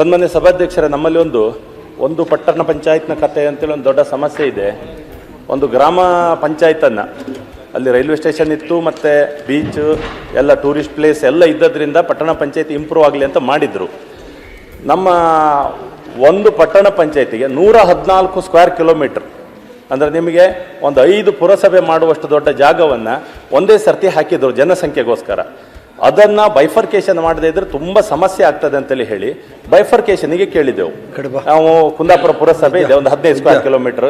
ಸನ್ಮಾನ್ಯ ಸಭಾಧ್ಯಕ್ಷರೇ, ನಮ್ಮಲ್ಲಿ ಒಂದು ಪಟ್ಟಣ ಪಂಚಾಯತ್ನ ಕತೆ ಅಂತೇಳಿ ಒಂದು ದೊಡ್ಡ ಸಮಸ್ಯೆ ಇದೆ. ಒಂದು ಗ್ರಾಮ ಪಂಚಾಯತನ್ನು ಅಲ್ಲಿ ರೈಲ್ವೆ ಸ್ಟೇಷನ್ ಇತ್ತು, ಮತ್ತು ಬೀಚ್ ಎಲ್ಲ ಟೂರಿಸ್ಟ್ ಪ್ಲೇಸ್ ಎಲ್ಲ ಇದ್ದದ್ರಿಂದ ಪಟ್ಟಣ ಪಂಚಾಯತಿ ಇಂಪ್ರೂವ್ ಆಗಲಿ ಅಂತ ಮಾಡಿದರು. ನಮ್ಮ ಒಂದು ಪಟ್ಟಣ ಪಂಚಾಯತಿಗೆ 114 ಸ್ಕ್ವೇರ್ ಕಿಲೋಮೀಟರ್ ಅಂದರೆ ನಿಮಗೆ ಒಂದು 5 ಪುರಸಭೆ ಮಾಡುವಷ್ಟು ದೊಡ್ಡ ಜಾಗವನ್ನು ಒಂದೇ ಸರ್ತಿ ಹಾಕಿದ್ರು ಜನಸಂಖ್ಯೆಗೋಸ್ಕರ. ಅದನ್ನು ಬೈಫರ್ಕೇಶನ್ ಮಾಡದೇ ಇದ್ರೆ ತುಂಬ ಸಮಸ್ಯೆ ಆಗ್ತದೆ ಅಂತೇಳಿ ಹೇಳಿ ಬೈಫರ್ಕೇಶನ್ಗೆ ಕೇಳಿದೆವು. ನಾವು ಕುಂದಾಪುರ ಪುರಸಭೆ ಇದೆ, ಒಂದು 15 ಸ್ಕ್ವೇರ್ ಕಿಲೋಮೀಟರ್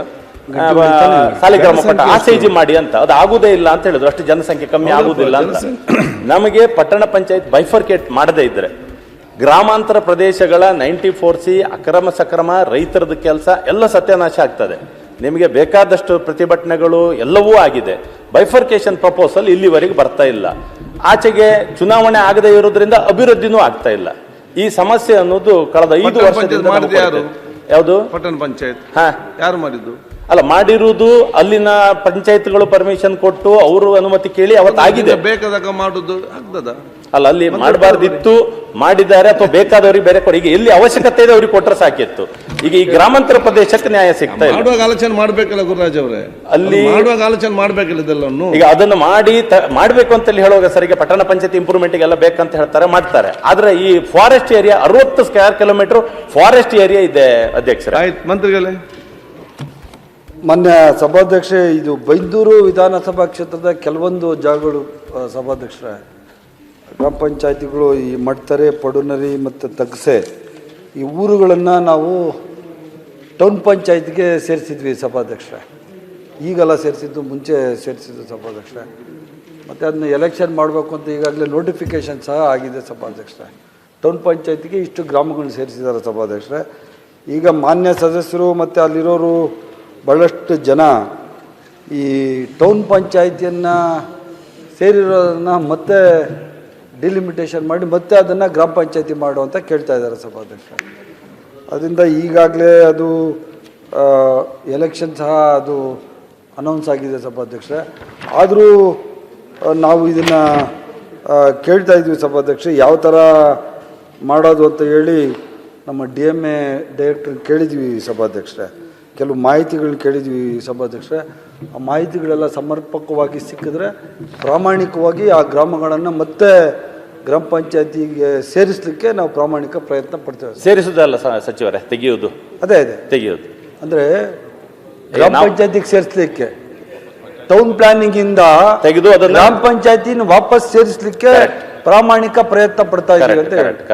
ಸಾಲಿಗ್ರಾಮ ಪಟ್ಟ ಆಸೈಜಿ ಮಾಡಿ ಅಂತ. ಅದು ಆಗುದೇ ಇಲ್ಲ ಅಂತ ಹೇಳಿದ್ರು, ಅಷ್ಟು ಜನಸಂಖ್ಯೆ ಕಮ್ಮಿ ಆಗುದಿಲ್ಲ ಅಂತ. ನಮಗೆ ಪಟ್ಟಣ ಪಂಚಾಯತ್ ಬೈಫರ್ಕೇಟ್ ಮಾಡದೇ ಇದ್ರೆ ಗ್ರಾಮಾಂತರ ಪ್ರದೇಶಗಳ 94C ಅಕ್ರಮ ಸಕ್ರಮ ರೈತರದ ಕೆಲಸ ಎಲ್ಲ ಸತ್ಯನಾಶ ಆಗ್ತದೆ. ನಿಮಗೆ ಬೇಕಾದಷ್ಟು ಪ್ರತಿಭಟನೆಗಳು ಎಲ್ಲವೂ ಆಗಿದೆ. ಬೈಫರ್ಕೇಶನ್ ಪ್ರಪೋಸಲ್ ಇಲ್ಲಿವರೆಗೆ ಬರ್ತಾ ಇಲ್ಲ. ಆಚೆಗೆ ಚುನಾವಣೆ ಆಗದೇ ಇರೋದ್ರಿಂದ ಅಭಿವೃದ್ಧಿನೂ ಆಗ್ತಾ ಇಲ್ಲ. ಈ ಸಮಸ್ಯೆ ಅನ್ನೋದು ಕಳೆದ 5 ವರ್ಷದಿಂದ ಯಾವುದು ಪಟ್ಟಣ ಪಂಚಾಯತ್ ಯಾರು ಮಾಡಿದ್ದು ಅಲ್ಲ, ಮಾಡಿರುವುದು ಅಲ್ಲಿನ ಪಂಚಾಯತ್ಗಳು ಪರ್ಮಿಷನ್ ಕೊಟ್ಟು ಅವರು ಅನುಮತಿ ಕೇಳಿ ಅವತ್ತಾಗಿದೆ. ಬೇಕಾದಾಗ ಮಾಡುದು ಆಗ್ತದ ಅಲ್ಲ, ಅಲ್ಲಿ ಮಾಡಬಾರ್ದಿತ್ತು, ಮಾಡಿದ್ದಾರೆ ಅಥವಾ ಬೇಕಾದವ್ರಿಗೆ ಬೇರೆ ಕೊಡಿ. ಈಗ ಎಲ್ಲಿ ಅವಶ್ಯಕತೆ ಇದೆ ಅವ್ರಿಗೆ ಕೊಟ್ಟರೆ ಸಾಕಿತ್ತು. ಈಗ ಈ ಗ್ರಾಮಾಂತರ ಪ್ರದೇಶಕ್ಕೆ ನ್ಯಾಯ ಸಿಗ್ತಾ ಇಲ್ಲ. ಮಾಡುವಾಗ ಆಲೋಚನೆ ಮಾಡ್ಬೇಕಲ್ಲ ಗುರುರಾಜ್ ಅವರೇ, ಅಲ್ಲಿ ಮಾಡುವಾಗ ಆಲೋಚನೆ ಮಾಡ್ಬೇಕಿಲ್ಲ ಇದೆಲ್ಲವನ್ನು. ಈಗ ಅದನ್ನು ಮಾಡಬೇಕು ಅಂತೇಳಿ ಹೇಳುವಾಗ ಸರಿಗೆ ಪಟ್ಟಣ ಪಂಚಾಯತ್ ಇಂಪ್ರೂವ್ಮೆಂಟ್ ಎಲ್ಲ ಬೇಕಂತ ಹೇಳ್ತಾರೆ, ಮಾಡ್ತಾರೆ. ಆದ್ರೆ ಈ forest area 60 square kilometre forest area ಇದೆ ಅಧ್ಯಕ್ಷರೇ. ಆಯ್ತು ಮಂತ್ರಿಗಳೇ. ಮಾನ್ಯ ಸಭಾಧ್ಯಕ್ಷೆ, ಇದು ಬೈಂದೂರು ವಿಧಾನಸಭಾ ಕ್ಷೇತ್ರದ ಕೆಲವೊಂದು ಜಾಗಗಳು ಸಭಾಧ್ಯಕ್ಷರೇ, ಗ್ರಾಮ ಪಂಚಾಯತಿಗಳು ಈ ಮಡ್ತರೆ, ಪಡುನರಿ ಮತ್ತು ತಗಸೆ ಈ ಊರುಗಳನ್ನು ನಾವು ಟೌನ್ ಪಂಚಾಯತ್ಗೆ ಸೇರಿಸಿದ್ವಿ ಸಭಾಧ್ಯಕ್ಷರೇ. ಈಗೆಲ್ಲ ಸೇರಿಸಿದ್ದು, ಮುಂಚೆ ಸೇರಿಸಿದ್ದು ಸಭಾಧ್ಯಕ್ಷರೇ. ಮತ್ತು ಅದನ್ನ ಎಲೆಕ್ಷನ್ ಮಾಡಬೇಕು ಅಂತ ಈಗಾಗಲೇ ನೋಟಿಫಿಕೇಷನ್ ಸಹ ಆಗಿದೆ ಸಭಾಧ್ಯಕ್ಷರೇ. ಟೌನ್ ಪಂಚಾಯತಿಗೆ ಇಷ್ಟು ಗ್ರಾಮಗಳನ್ನ ಸೇರಿಸಿದ್ದಾರೆ ಸಭಾಧ್ಯಕ್ಷರೇ. ಈಗ ಮಾನ್ಯ ಸದಸ್ಯರು ಮತ್ತು ಅಲ್ಲಿರೋರು ಭಾಳಷ್ಟು ಜನ ಈ ಟೌನ್ ಪಂಚಾಯತಿಯನ್ನು ಸೇರಿರೋದನ್ನು ಮತ್ತೆ ಡಿಲಿಮಿಟೇಷನ್ ಮಾಡಿ ಮತ್ತೆ ಅದನ್ನು ಗ್ರಾಮ ಪಂಚಾಯತಿ ಮಾಡು ಅಂತ ಕೇಳ್ತಾ ಇದ್ದಾರೆ ಸಭಾಧ್ಯಕ್ಷ. ಅದರಿಂದ ಈಗಾಗಲೇ ಅದು ಎಲೆಕ್ಷನ್ ಸಹ ಅದು ಅನೌನ್ಸ್ ಆಗಿದೆ ಸಭಾಧ್ಯಕ್ಷರೇ. ಆದರೂ ನಾವು ಇದನ್ನು ಕೇಳ್ತಾ ಇದ್ವಿ ಸಭಾಧ್ಯಕ್ಷ, ಯಾವ ಥರ ಮಾಡೋದು ಅಂತ ಹೇಳಿ ನಮ್ಮ DMA ಡೈರೆಕ್ಟ್ರಿಗೆ ಕೇಳಿದ್ವಿ ಸಭಾಧ್ಯಕ್ಷರೇ. ಕೆಲವು ಮಾಹಿತಿಗಳನ್ನ ಕೇಳಿದ್ವಿ ಸಭಾಧ್ಯಕ್ಷರೇ. ಆ ಮಾಹಿತಿಗಳೆಲ್ಲ ಸಮರ್ಪಕವಾಗಿ ಸಿಕ್ಕಿದ್ರೆ ಪ್ರಾಮಾಣಿಕವಾಗಿ ಆ ಗ್ರಾಮಗಳನ್ನು ಮತ್ತೆ ಗ್ರಾಮ ಪಂಚಾಯತಿಗೆ ಸೇರಿಸಲಿಕ್ಕೆ ನಾವು ಪ್ರಾಮಾಣಿಕ ಪ್ರಯತ್ನ ಪಡ್ತೇವೆ. ಸೇರಿಸುವುದಲ್ಲ ಸಚಿವರೇ, ತೆಗೆಯುವುದು. ಅದೇ ತೆಗೆಯುವುದು ಅಂದರೆ ಗ್ರಾಮ ಪಂಚಾಯತಿಗೆ ಸೇರಿಸಲಿಕ್ಕೆ ಟೌನ್ ಪ್ಲಾನಿಂಗ್ ಇಂದ ತೆಗೆದು ಅದನ್ನು ಗ್ರಾಮ ಪಂಚಾಯತಿನ ವಾಪಸ್ ಸೇರಿಸಲಿಕ್ಕೆ ಪ್ರಾಮಾಣಿಕ ಪ್ರಯತ್ನ ಪಡ್ತಾ ಇದ್ದೀವಿ ಅಂತ ಹೇಳಿ.